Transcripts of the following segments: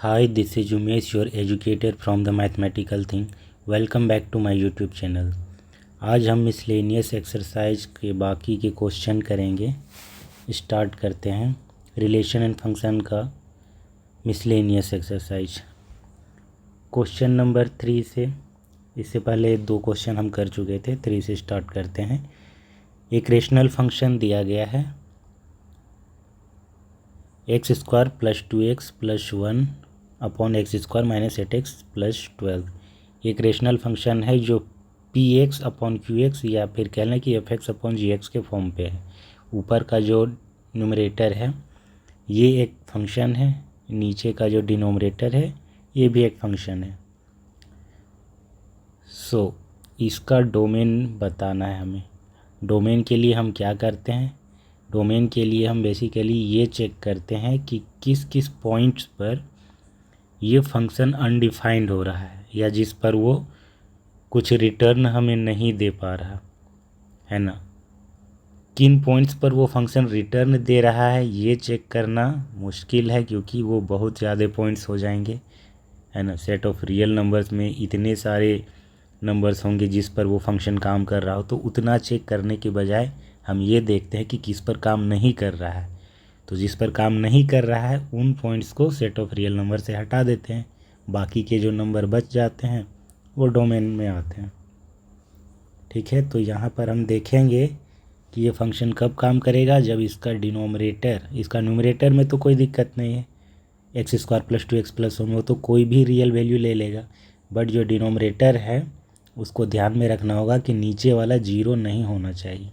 Hi, this is Umesh, your educator from the mathematical thing. Welcome back to my YouTube channel. आज हम miscellaneous exercise के बाकी के question करेंगे। Start करते हैं रिलेशन एंड फंक्शन का मिसलेनियस एक्सरसाइज। क्वेश्चन नंबर 3 से, इससे पहले 2 क्वेश्चन हम कर चुके थे, 3 से स्टार्ट करते हैं। एक रेशनल फंक्शन दिया गया है x² + 2x + 1 upon x² - 8x + 12। एक रेशनल फंक्शन है जो px अपॉन qx या फिर कह लें कि fx अपॉन gx के फॉर्म पे है। ऊपर का जो न्यूमरेटर है ये एक फंक्शन है, नीचे का जो डिनोमिनेटर है ये भी एक फंक्शन है। इसका डोमेन बताना है हमें। डोमेन के लिए हम क्या करते हैं? डोमेन के लिए हम बेसिकली ये चेक करते हैं कि किस किस पॉइंट्स पर ये फंक्शन अनडिफाइंड हो रहा है या जिस पर वो कुछ रिटर्न हमें नहीं दे पा रहा है ना। किन पॉइंट्स पर वो फंक्शन रिटर्न दे रहा है ये चेक करना मुश्किल है, क्योंकि वो बहुत ज़्यादा पॉइंट्स हो जाएंगे, है ना। सेट ऑफ रियल नंबर्स में इतने सारे नंबर्स होंगे जिस पर वो फंक्शन काम कर रहा हो, तो उतना चेक करने के बजाय हम ये देखते हैं कि किस पर काम नहीं कर रहा है। तो जिस पर काम नहीं कर रहा है उन पॉइंट्स को सेट ऑफ रियल नंबर से हटा देते हैं। बाकी के जो नंबर बच जाते हैं वो डोमेन में आते हैं। ठीक है, तो यहाँ पर हम देखेंगे कि ये फंक्शन कब काम करेगा, जब इसका न्यूमरेटर में तो कोई दिक्कत नहीं है, x² + 2x + 1 वो तो कोई भी रियल वैल्यू ले लेगा। बट जो डिनोमिनेटर है उसको ध्यान में रखना होगा कि नीचे वाला 0 नहीं होना चाहिए।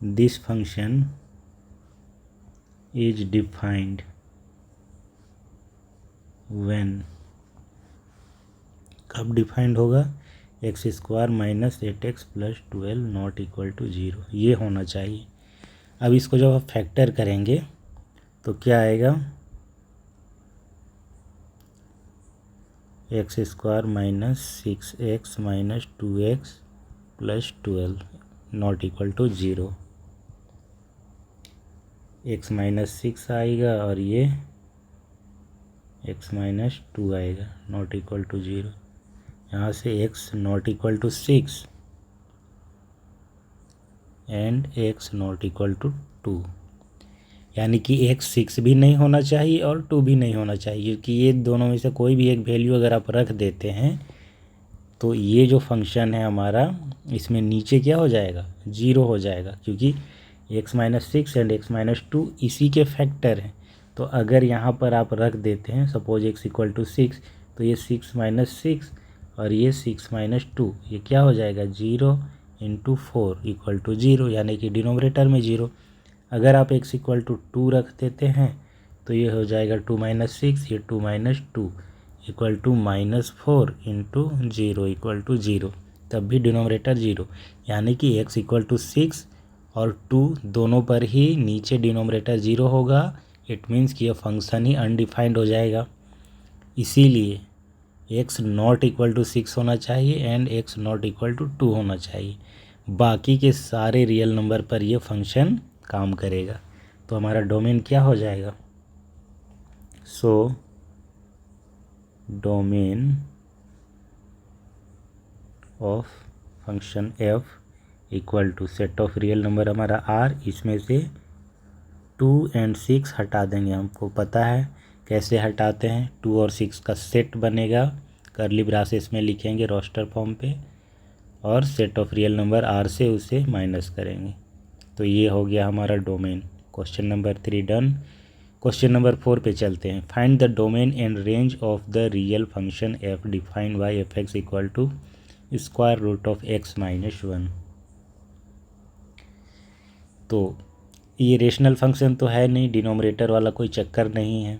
This function is defined when, कब डिफाइंड होगा? x² - 8x + 12 ≠ 0, ये होना चाहिए। अब इसको जब आप फैक्टर करेंगे तो क्या आएगा? x² - 6x - 2x + 12 ≠ 0। x - 6 आएगा और ये x - 2 आएगा, ≠ 0। यहाँ से x ≠ 6 एंड x ≠ 2, यानी कि x 6 भी नहीं होना चाहिए और 2 भी नहीं होना चाहिए, क्योंकि ये दोनों में से कोई भी एक वैल्यू अगर आप रख देते हैं तो ये जो फंक्शन है हमारा, इसमें नीचे क्या हो जाएगा? 0 हो जाएगा, क्योंकि x - 6 एंड x - 2 इसी के फैक्टर हैं। तो अगर यहाँ पर आप रख देते हैं सपोज x = 6, तो ये 6 - 6 और ये 6 - 2, ये क्या हो जाएगा? 0 × 4 = 0, यानी कि डिनोमिनेटर में 0। अगर आप x = 2 रख देते हैं तो ये हो जाएगा 2 - 6, ये 2 - 2 = -4 × 0 = 0, तब भी डिनोमिनेटर 0, यानी कि x = 6 और 2 दोनों पर ही नीचे डिनोमिनेटर 0 होगा। इट मीन्स कि यह फंक्शन ही अनडिफाइंड हो जाएगा। इसीलिए x ≠ 6 होना चाहिए एंड x ≠ 2 होना चाहिए। बाकी के सारे रियल नंबर पर यह फंक्शन काम करेगा। तो हमारा डोमेन क्या हो जाएगा? Domain of function f = set of real number हमारा r, इसमें से 2 और 6 हटा देंगे। हमको पता है कैसे हटाते हैं। 2 और 6 का सेट बनेगा, कर्ली ब्रासेस में लिखेंगे रोस्टर फॉर्म पे, और set of real number r से उसे माइनस करेंगे। तो ये हो गया हमारा domain. Question number 3 done. Question number 4 पे चलते हैं। Find the domain and range of the real function f defined bye fx = √x - 1। तो ये रेशनल फंक्शन तो है नहीं, डिनोमिनेटर वाला कोई चक्कर नहीं है,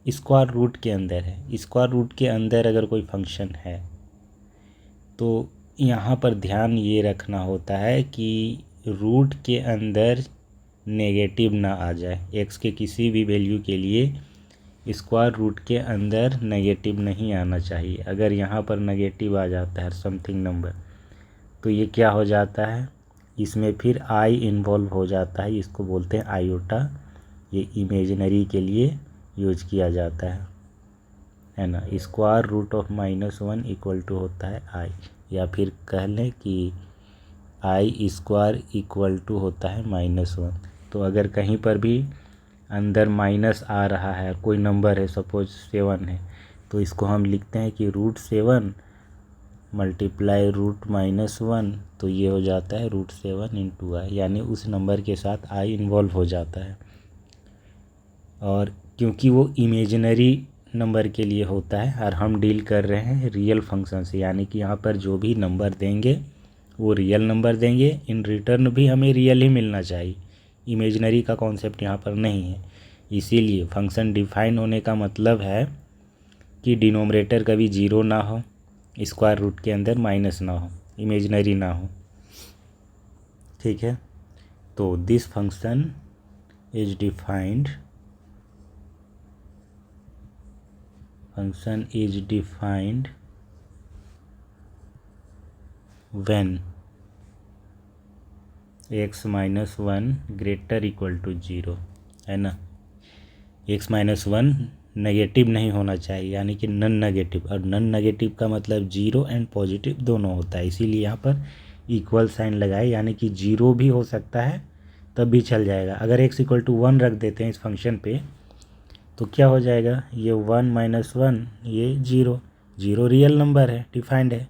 स्क्वायर रूट के अंदर है। स्क्वायर रूट के अंदर अगर कोई फंक्शन है तो यहाँ पर ध्यान ये रखना होता है कि रूट के अंदर नेगेटिव ना आ जाए। x के किसी भी वैल्यू के लिए स्क्वायर रूट के अंदर नेगेटिव नहीं आना चाहिए। अगर यहाँ पर नेगेटिव आ जाता है समथिंग नंबर, तो ये क्या हो जाता है? इसमें फिर i इन्वॉल्व हो जाता है, इसको बोलते हैं आयोटा ये इमेजिनरी के लिए यूज किया जाता है ना। Square root of -1 equal to होता है आई, या फिर कह लें कि आई स्क्वायर इक्वल टू होता है -1। तो अगर कहीं पर भी अंदर माइनस आ रहा है, कोई नंबर है, सपोज 7 है, तो इसको हम लिखते हैं कि √7 मल्टीप्लाई √-1, तो ये हो जाता है √7 इंटू आई, यानी उस नंबर के साथ आई इन्वॉल्व हो जाता है। और क्योंकि वो इमेजिनरी नंबर के लिए होता है और हम डील कर रहे हैं रियल फंक्शन से, यानी कि यहाँ पर जो भी नंबर देंगे वो रियल नंबर देंगे, इन रिटर्न भी हमें रियल ही मिलना चाहिए। इमेजिनरी का कॉन्सेप्ट यहाँ पर नहीं है। इसीलिए फंक्शन डिफाइन होने का मतलब है कि डिनोमिनेटर कभी 0 ना हो, स्क्वायर रूट के अंदर माइनस ना हो, इमेजिनरी ना हो। ठीक है, तो this function is defined when x-1 greater equal to 0, है ना। x-1 नेगेटिव नहीं होना चाहिए, यानी कि नन नेगेटिव, और नन नेगेटिव का मतलब 0 एंड पॉजिटिव दोनों होता है। इसीलिए यहाँ पर इक्वल साइन लगाए, यानी कि 0 भी हो सकता है तब भी चल जाएगा। अगर x इक्वल टू 1 रख देते हैं इस फंक्शन पे, तो क्या हो जाएगा, ये 1 - 1 ये 0, 0 रियल नंबर है, डिफाइंड है,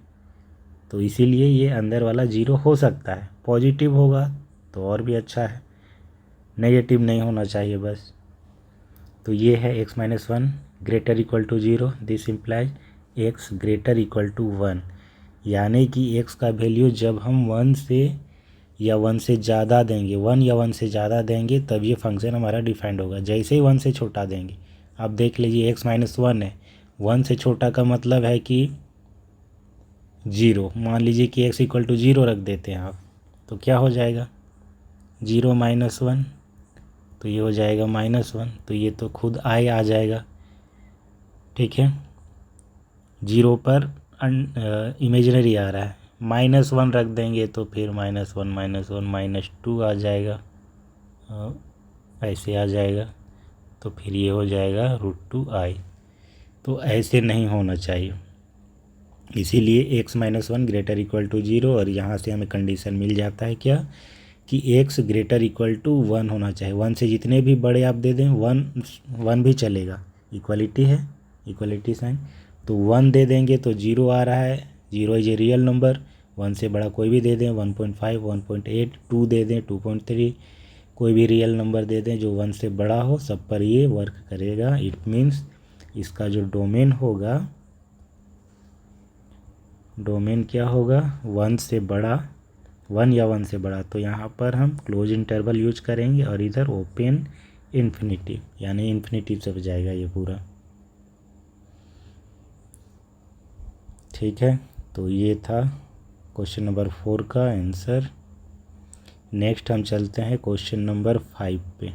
तो इसीलिए ये अंदर वाला 0 हो सकता है। पॉजिटिव होगा तो और भी अच्छा है, नेगेटिव नहीं होना चाहिए बस। तो ये है x-1 greater equal to 0, this implies x greater equal to 1, यानी कि x का वैल्यू जब हम 1 से या 1 से ज़्यादा देंगे, 1 या 1 से ज़्यादा देंगे तब ये फंक्शन हमारा डिफाइंड होगा। जैसे ही 1 से छोटा देंगे, आप देख लीजिए x-1 है, 1 से छोटा का मतलब है कि 0। मान लीजिए कि x इक्वल टू 0 रख देते हैं आप, तो क्या हो जाएगा, 0 - 1, तो ये हो जाएगा -1, तो ये तो खुद आई आ जाएगा। ठीक है, 0 पर इमेजिनरी आ रहा है, -1 रख देंगे तो फिर -1 - 2 आ जाएगा, ऐसे आ जाएगा, तो फिर ये हो जाएगा √2i। तो ऐसे नहीं होना चाहिए, इसीलिए x-1 ग्रेटर इक्वल टू 0, और यहाँ से हमें कंडीशन मिल जाता है क्या, कि x ग्रेटर इक्वल टू 1 होना चाहिए। 1 से जितने भी बड़े आप दे दें, 1 भी चलेगा, इक्वलिटी है, इक्वलिटी साइन। तो 1 दे देंगे तो 0 आ रहा है, 0 इज ए रियल नंबर। 1 से बड़ा कोई भी दे दें, 1.5, 1.8, 2 दे दें, 2.3, कोई भी रियल नंबर दे दें जो 1 से बड़ा हो, सब पर ये वर्क करेगा। इट मीन्स इसका जो डोमेन होगा, डोमेन क्या होगा, 1 से बड़ा, 1 या 1 से बड़ा, तो यहाँ पर हम क्लोज इंटरवल यूज करेंगे और इधर ओपन इन्फिनिटिव, यानी इन्फिनिटिव से जाएगा ये पूरा। ठीक है, तो ये था क्वेश्चन नंबर 4 का आंसर। नेक्स्ट हम चलते हैं क्वेश्चन नंबर 5 पे।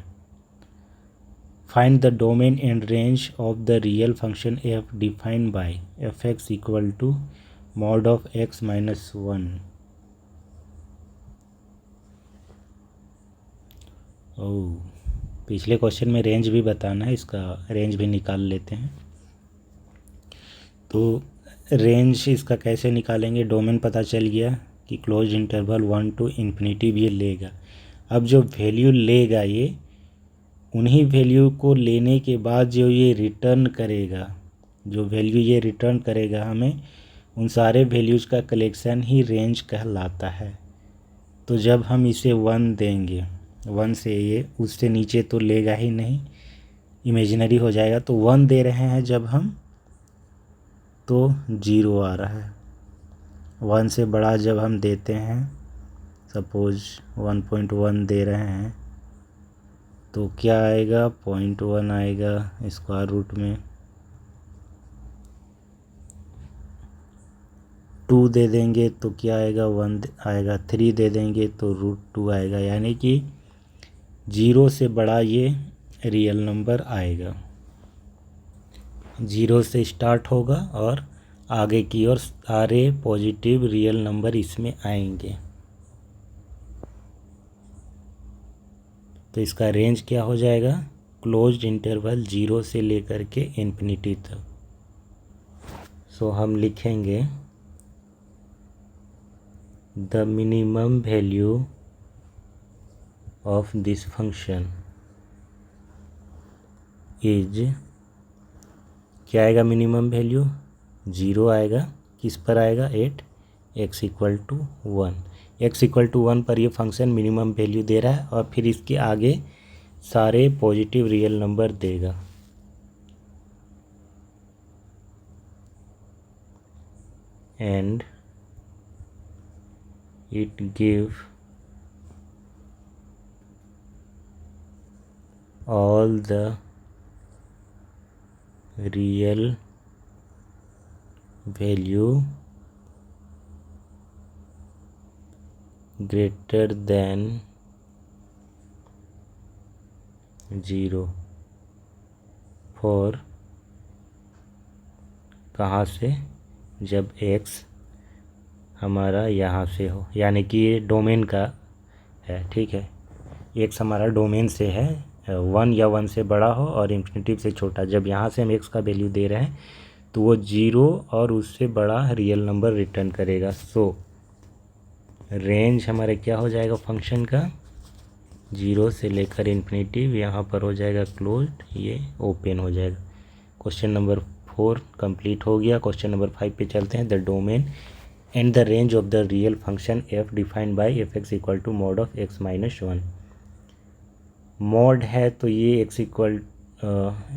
Find the domain and range of the real function f defined by f(x) equal to mod of x-1। ओह, पिछले क्वेश्चन में रेंज भी बताना है, इसका रेंज भी निकाल लेते हैं। तो रेंज इसका कैसे निकालेंगे, डोमेन पता चल गया कि क्लोज इंटरवल 1 to इन्फिनिटी भी लेगा। अब जो वैल्यू लेगा ये, उन्हीं वैल्यू को लेने के बाद जो ये रिटर्न करेगा, जो वैल्यू ये रिटर्न करेगा हमें, उन सारे वैल्यूज़ का कलेक्शन ही रेंज कहलाता है। तो जब हम इसे 1 देंगे, 1 से ये उससे नीचे तो लेगा ही नहीं, इमेजिनरी हो जाएगा। तो 1 दे रहे हैं जब हम, तो 0 आ रहा है। 1 से बड़ा जब हम देते हैं, सपोज 1.1 दे रहे हैं, तो क्या आएगा, 0.1 आएगा स्क्वायर रूट में। 2 दे देंगे तो क्या आएगा, 1 आएगा। 3 दे देंगे तो √2 आएगा, यानी कि 0 से बड़ा ये रियल नंबर आएगा। 0 से स्टार्ट होगा और आगे की ओर सारे पॉजिटिव रियल नंबर इसमें आएंगे। तो इसका रेंज क्या हो जाएगा, क्लोज्ड इंटरवल 0 से लेकर के इन्फिनिटी तक। सो हम लिखेंगे the minimum value of this function is, क्या आएगा मिनिमम वैल्यू? 0 आएगा। किस पर आएगा? At x equal to 1। x equal to 1 पर ये फंक्शन मिनिमम वैल्यू दे रहा है और फिर इसके आगे सारे पॉजिटिव रियल नंबर देगा। And it give all the real value greater than 0 for, कहाँ से? जब x हमारा यहाँ से हो, यानी कि ये डोमेन का है, ठीक है। x हमारा डोमेन से है, 1 या 1 से बड़ा हो और इन्फिनिटी से छोटा। जब यहाँ से हम x का वैल्यू दे रहे हैं तो वो 0 और उससे बड़ा रियल नंबर रिटर्न करेगा। सो रेंज हमारे क्या हो जाएगा फंक्शन का? 0 से लेकर इन्फिनिटी, यहाँ पर हो जाएगा क्लोज्ड, ये ओपन हो जाएगा। क्वेश्चन नंबर 4 कंप्लीट हो गया। क्वेश्चन नंबर 5 पे चलते हैं। The domain and the range of the real function f defined by f(x) equal to mod of x minus 1। Mod है तो ये x इक्वल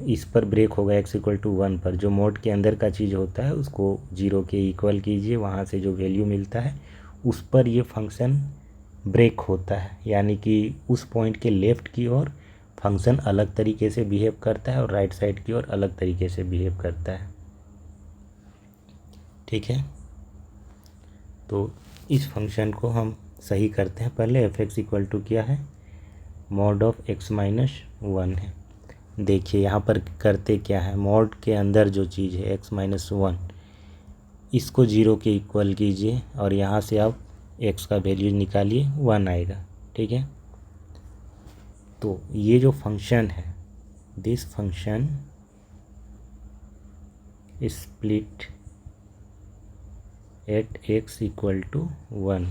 इस पर ब्रेक होगा, x इक्वल टू 1 पर। जो मॉड के अंदर का चीज़ होता है उसको 0 के इक्वल कीजिए, वहाँ से जो वैल्यू मिलता है उस पर ये फंक्शन ब्रेक होता है, यानी कि उस पॉइंट के लेफ़्ट की ओर फंक्शन अलग तरीके से बिहेव करता है और राइट साइड की ओर अलग तरीके से बिहेव करता है, ठीक है। तो इस फंक्शन को हम सही करते हैं। पहले f(x) इक्वल टू क्या है? मॉड ऑफ x माइनस 1 है। देखिए यहाँ पर करते क्या है, मॉड के अंदर जो चीज़ है x माइनस 1, इसको 0 के इक्वल कीजिए और यहाँ से आप x का वैल्यू निकालिए, 1 आएगा, ठीक है। तो ये जो फंक्शन है, this function split at x equal to 1,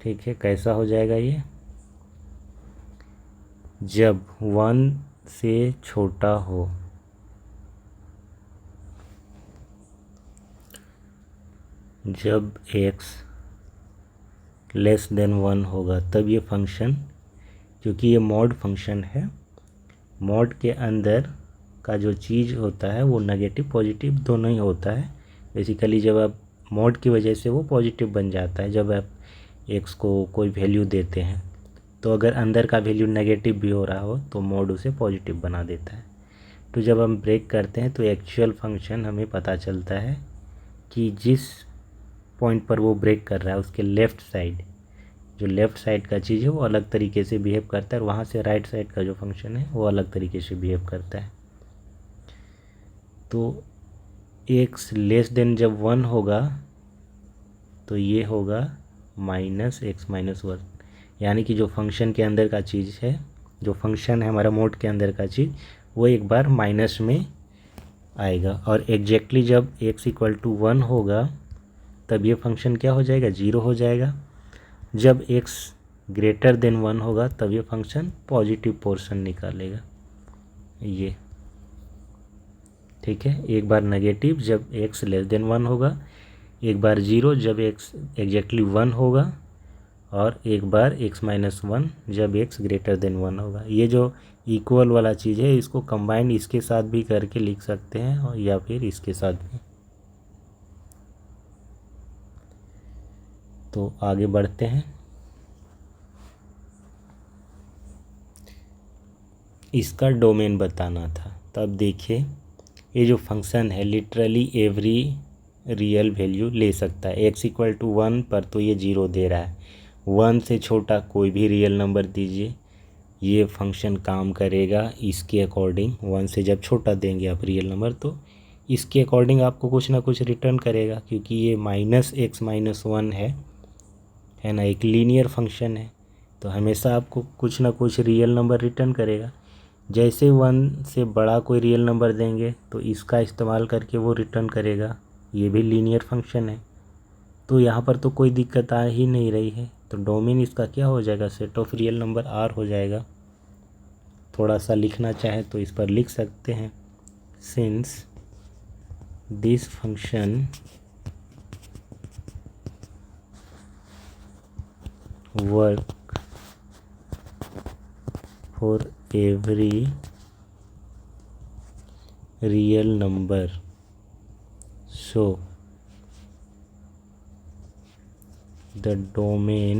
ठीक है। कैसा हो जाएगा ये? जब 1 से छोटा हो, जब x लेस देन 1 होगा तब ये फंक्शन, क्योंकि ये मॉड फंक्शन है, मॉड के अंदर का जो चीज़ होता है वो नेगेटिव पॉजिटिव दोनों ही होता है। बेसिकली जब आप मॉड की वजह से वो पॉजिटिव बन जाता है। जब आप x को कोई वैल्यू देते हैं तो अगर अंदर का वैल्यू नेगेटिव भी हो रहा हो तो मॉड उसे पॉजिटिव बना देता है। तो जब हम ब्रेक करते हैं तो एक्चुअल फंक्शन हमें पता चलता है कि जिस पॉइंट पर वो ब्रेक कर रहा है उसके लेफ़्ट साइड, जो लेफ़्ट साइड का चीज़ है वो अलग तरीके से बिहेव करता है और वहाँ से राइट साइड का जो फंक्शन है वो अलग तरीके से बिहेव करता है। तो x लेस देन जब 1 होगा तो ये होगा माइनस x माइनस 1, यानी कि जो फंक्शन के अंदर का चीज़ है, जो फंक्शन है हमारा मोड के अंदर का चीज़, वो एक बार माइनस में आएगा। और एग्जैक्टली जब x इक्वल टू 1 होगा तब ये फंक्शन क्या हो जाएगा? 0 हो जाएगा। जब x ग्रेटर देन 1 होगा तब ये फंक्शन पॉजिटिव पोर्शन निकालेगा, ये, ठीक है। एक बार नेगेटिव जब x लेस देन 1 होगा, एक बार 0 जब x एग्जैक्टली 1 होगा, और एक बार x माइनस 1 जब x ग्रेटर देन 1 होगा। ये जो इक्वल वाला चीज़ है इसको कंबाइन इसके साथ भी करके लिख सकते हैं और या फिर इसके साथ भी। तो आगे बढ़ते हैं। इसका डोमेन बताना था। तब देखिए ये जो फंक्शन है लिटरली एवरी रियल वैल्यू ले सकता है। x इक्वल टू 1 पर तो ये 0 दे रहा है, 1 से छोटा कोई भी रियल नंबर दीजिए, ये फंक्शन काम करेगा इसके अकॉर्डिंग। 1 से जब छोटा देंगे आप रियल नंबर तो इसके अकॉर्डिंग आपको कुछ ना कुछ रिटर्न करेगा, क्योंकि ये माइनस x माइनस 1 है ना, एक लीनियर फंक्शन है। तो हमेशा आपको कुछ ना कुछ रियल नंबर रिटर्न करेगा। जैसे 1 से बड़ा कोई रियल नंबर देंगे तो इसका इस्तेमाल करके वो रिटर्न करेगा। ये भी लीनियर फंक्शन है, तो यहाँ पर तो कोई दिक्कत आ ही नहीं रही है। तो डोमेन इसका क्या हो जाएगा, set of real number R हो जाएगा। थोड़ा सा लिखना चाहे तो इस पर लिख सकते हैं, since this function work for every real number, so the domain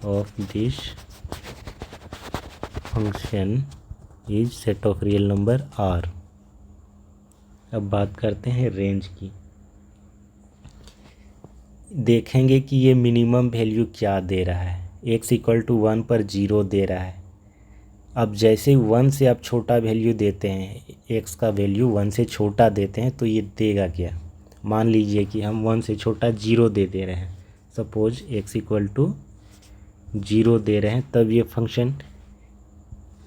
of this function is set of real number R। अब बात करते हैं रेंज की। देखेंगे कि ये मिनिमम वैल्यू क्या दे रहा है। x इक्वल टू 1 पर 0 दे रहा है। अब जैसे 1 से आप छोटा वैल्यू देते हैं, x का वैल्यू 1 से छोटा देते हैं तो ये देगा क्या। मान लीजिए कि हम 1 से छोटा 0 दे रहे हैं, सपोज x इक्वल टू 0 दे रहे हैं, तब ये फंक्शन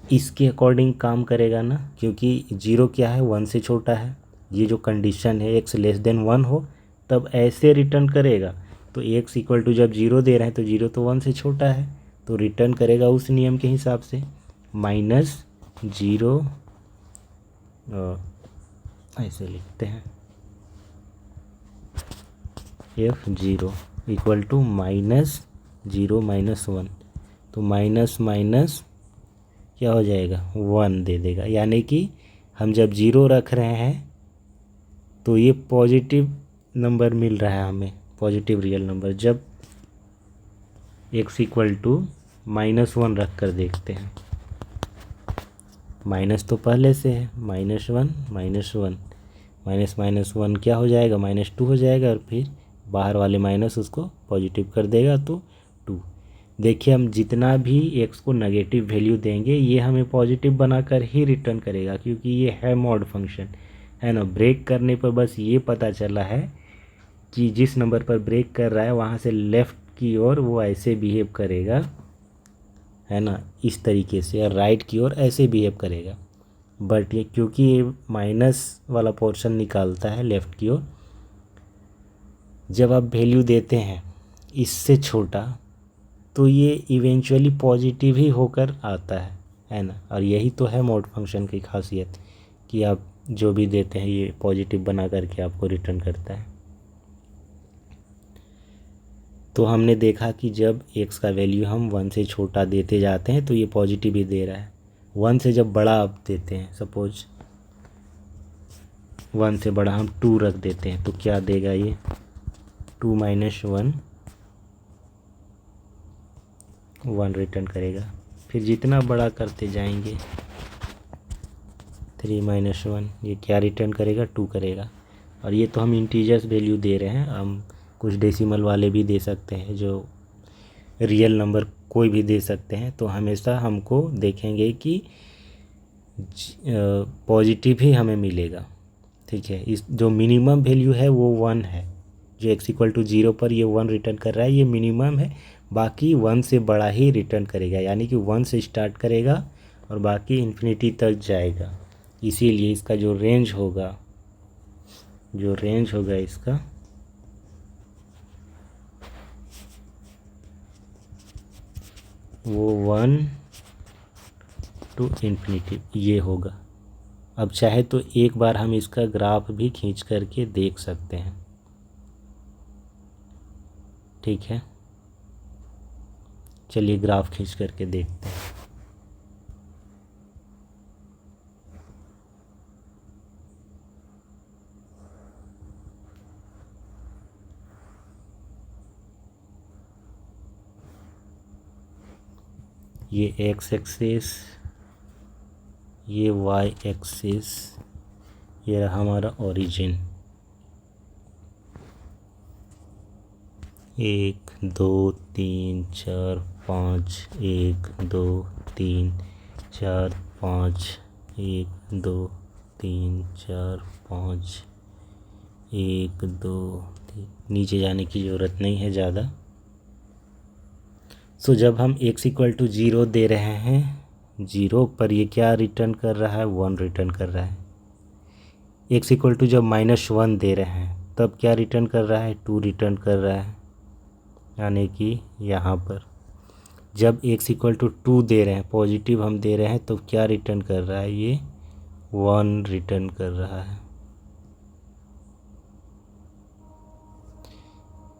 इसके अकॉर्डिंग काम करेगा ना, क्योंकि 0 क्या है, 1 से छोटा है। ये जो कंडीशन है x लेस देन 1 हो तब ऐसे रिटर्न करेगा। तो x इक्वल टू जब 0 दे रहे हैं तो 0 तो 1 से छोटा है, तो रिटर्न करेगा उस नियम के हिसाब से -0। ऐसे लिखते हैं f0 इक्वल टू -0 -1, तो माइनस माइनस क्या हो जाएगा, 1 दे देगा। यानी कि हम जब 0 रख रहे हैं तो ये पॉजिटिव नंबर मिल रहा है हमें, पॉजिटिव रियल नंबर। जब x इक्वल टू -1 रख कर देखते हैं, माइनस तो पहले से है, -1 -1 -1 क्या हो जाएगा, -2 हो जाएगा, और फिर बाहर वाले माइनस उसको पॉजिटिव कर देगा तो 2। देखिए हम जितना भी x को नेगेटिव वैल्यू देंगे ये हमें पॉजिटिव बनाकर ही रिटर्न करेगा, क्योंकि ये है मॉड फंक्शन है ना। ब्रेक करने पर बस ये पता चला है कि जिस नंबर पर ब्रेक कर रहा है वहाँ से लेफ़्ट की ओर वो ऐसे बिहेव करेगा, है ना, इस तरीके से, और राइट की ओर ऐसे बिहेव करेगा। बट ये क्योंकि ये माइनस वाला पोर्शन निकालता है लेफ़्ट की ओर, जब आप वैल्यू देते हैं इससे छोटा तो ये इवेंचुअली पॉजिटिव ही होकर आता है ना। और यही तो है मॉड फंक्शन की खासियत कि आप जो भी देते हैं ये पॉजिटिव बना करके आपको रिटर्न करता है। तो हमने देखा कि जब x का वैल्यू हम 1 से छोटा देते जाते हैं तो ये पॉजिटिव ही दे रहा है। 1 से जब बड़ा आप देते हैं, सपोज 1 से बड़ा हम 2 रख देते हैं तो क्या देगा, ये 2 - 1 रिटर्न करेगा। फिर जितना बड़ा करते जाएंगे 3 - 1 ये क्या रिटर्न करेगा, 2 करेगा। और ये तो हम इंटीजर्स वैल्यू दे रहे हैं, हम कुछ डेसिमल वाले भी दे सकते हैं, जो रियल नंबर कोई भी दे सकते हैं। तो हमेशा हमको देखेंगे कि पॉजिटिव ही हमें मिलेगा, ठीक है। इस जो मिनिमम वैल्यू है वो 1 है, जो x इक्वल टू 0 पर ये 1 रिटर्न कर रहा है, ये मिनिमम है। बाकी 1 से बड़ा ही रिटर्न करेगा, यानी कि 1 से स्टार्ट करेगा और बाकी इन्फिनिटी तक जाएगा। इसीलिए इसका जो रेंज होगा इसका वो 1 टू इन्फिनिटी ये होगा। अब चाहे तो एक बार हम इसका ग्राफ भी खींच करके देख सकते हैं, ठीक है। चलिए ग्राफ खींच करके देखते हैं। ये x एक्सिस, ये y एक्सिस, ये रहा हमारा ओरिजिन। 1 2 3 4 5, 1 2 3 4 5, 1 2 3 4 5, 1 2 3। नीचे जाने की ज़रूरत नहीं है ज़्यादा। सो जब हम x इक्वल टू 0 दे रहे हैं, 0 पर ये क्या रिटर्न कर रहा है, 1 रिटर्न कर रहा है। x इक्वल टू जब -1 दे रहे हैं तब क्या रिटर्न कर रहा है, 2 रिटर्न कर रहा है। यानी कि यहाँ पर जब x इक्वल टू 2 दे रहे हैं, पॉजिटिव हम दे रहे हैं, तो क्या रिटर्न कर रहा है, ये 1 रिटर्न कर रहा है।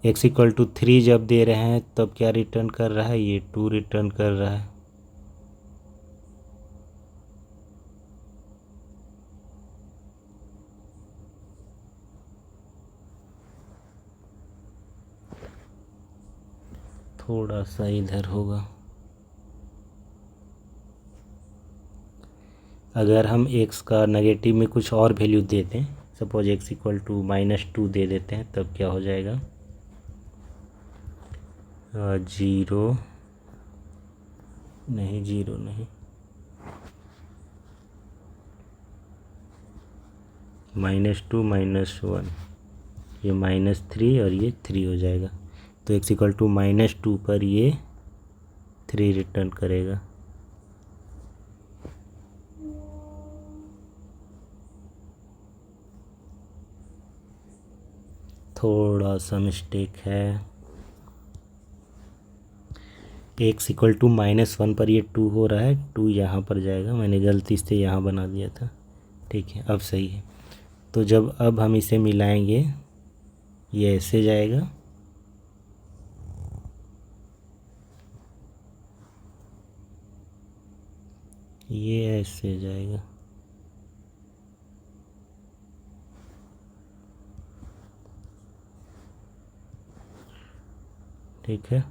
x इक्वल टू 3 जब दे रहे हैं तब क्या रिटर्न कर रहा है, ये 2 रिटर्न कर रहा है। थोड़ा सा इधर होगा। अगर हम x का नेगेटिव में कुछ और वैल्यू देते हैं, सपोज x इक्वल टू -2 दे देते हैं, तब क्या हो जाएगा, 0 नहीं, 0 नहीं, -2 -1, ये -3 और ये 3 हो जाएगा। तो x इक्वल टू -2 पर ये 3 रिटर्न करेगा। थोड़ा सा मिस्टेक है। x इक्वल टू -1 पर ये 2 हो रहा है, 2 यहाँ पर जाएगा, मैंने गलती से यहाँ बना दिया था। ठीक है, अब सही है। तो जब अब हम इसे मिलाएंगे, ये ऐसे जाएगा, ये ऐसे जाएगा। ठीक है,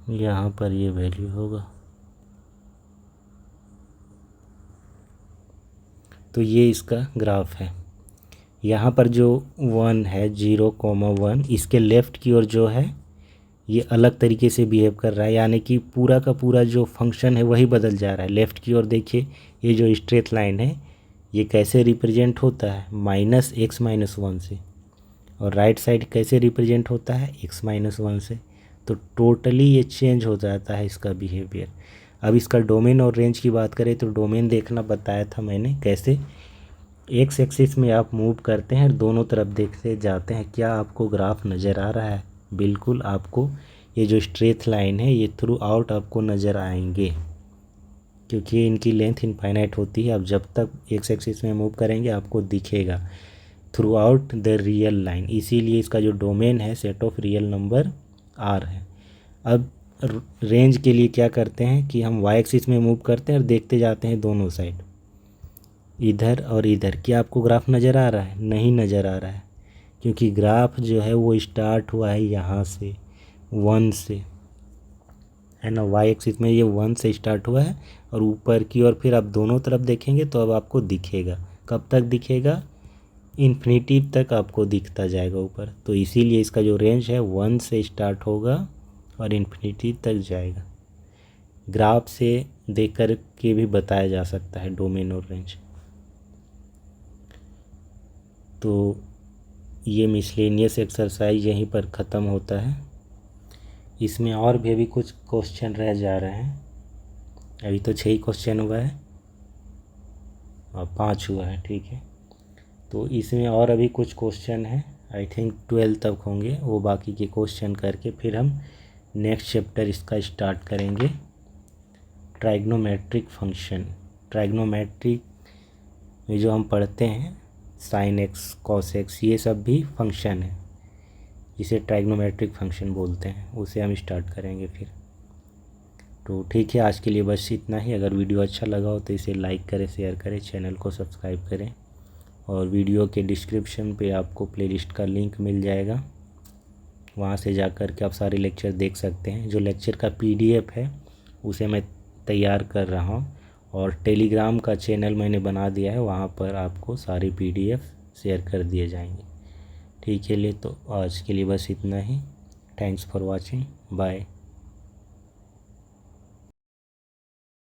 यहाँ पर ये वैल्यू होगा। तो ये इसका ग्राफ है। यहाँ पर जो 1 है, 0,1, इसके लेफ़्ट की ओर जो है ये अलग तरीके से बिहेव कर रहा है, यानी कि पूरा का पूरा जो फंक्शन है वही बदल जा रहा है। लेफ़्ट की ओर देखिए, ये जो स्ट्रेट लाइन है ये कैसे रिप्रेजेंट होता है, -x - 1 से, और राइट साइड कैसे रिप्रेजेंट होता है, x - 1 से। तो टोटली ये चेंज हो जाता है इसका बिहेवियर। अब इसका डोमेन और रेंज की बात करें तो डोमेन देखना बताया था मैंने, कैसे एक्स एक्सिस में आप मूव करते हैं, दोनों तरफ देखते जाते हैं, क्या आपको ग्राफ नज़र आ रहा है। बिल्कुल आपको ये जो स्ट्रेट लाइन है ये थ्रू आउट आपको नज़र आएंगे, क्योंकि इनकी लेंथ इनफाइनाइट होती है। अब जब तक एक्स एक्सिस में मूव करेंगे आपको दिखेगा throughout the real line, इसीलिए इसका जो डोमेन है set of real number R है। अब रेंज के लिए क्या करते हैं कि हम वाई एक्सिस में मूव करते हैं और देखते जाते हैं दोनों साइड, इधर और इधर। क्या आपको ग्राफ नज़र आ रहा है, नहीं नज़र आ रहा है, क्योंकि ग्राफ जो है वो स्टार्ट हुआ है यहाँ से 1 से, है ना। वाई एक्सिस में ये 1 से स्टार्ट हुआ है और ऊपर की ओर फिर आप दोनों तरफ देखेंगे तो अब आपको दिखेगा। कब तक दिखेगा, इन्फिनिटी तक आपको दिखता जाएगा ऊपर। तो इसीलिए इसका जो रेंज है 1 से स्टार्ट होगा और इन्फिनिटी तक जाएगा। ग्राफ से देख कर के भी बताया जा सकता है डोमेन और रेंज। तो ये मिसलेनियस एक्सरसाइज यहीं पर ख़त्म होता है। इसमें और भी अभी कुछ क्वेश्चन रह जा रहे हैं। अभी तो 6 ही क्वेश्चन हुआ है और 5 हुआ है, ठीक है। तो इसमें और अभी कुछ क्वेश्चन है, आई थिंक 12 तक होंगे। वो बाकी के क्वेश्चन करके फिर हम नेक्स्ट चैप्टर इसका स्टार्ट करेंगे, ट्राइग्नोमेट्रिक फंक्शन। ट्राइग्नोमेट्रिक में जो हम पढ़ते हैं साइन एक्स, कॉस एक्स, ये सब भी फंक्शन है, जिसे ट्राइग्नोमेट्रिक फंक्शन बोलते हैं, उसे हम स्टार्ट करेंगे फिर। तो ठीक है, आज के लिए बस इतना ही। अगर वीडियो अच्छा लगा हो तो इसे लाइक करें, शेयर करें, चैनल को सब्सक्राइब करें, और वीडियो के डिस्क्रिप्शन पे आपको प्लेलिस्ट का लिंक मिल जाएगा, वहाँ से जाकर के आप सारे लेक्चर देख सकते हैं। जो लेक्चर का PDF है उसे मैं तैयार कर रहा हूँ, और टेलीग्राम का चैनल मैंने बना दिया है, वहाँ पर आपको सारे PDF शेयर कर दिए जाएंगे। ठीक है, तो आज के लिए बस इतना ही। Thanks for watching, bye.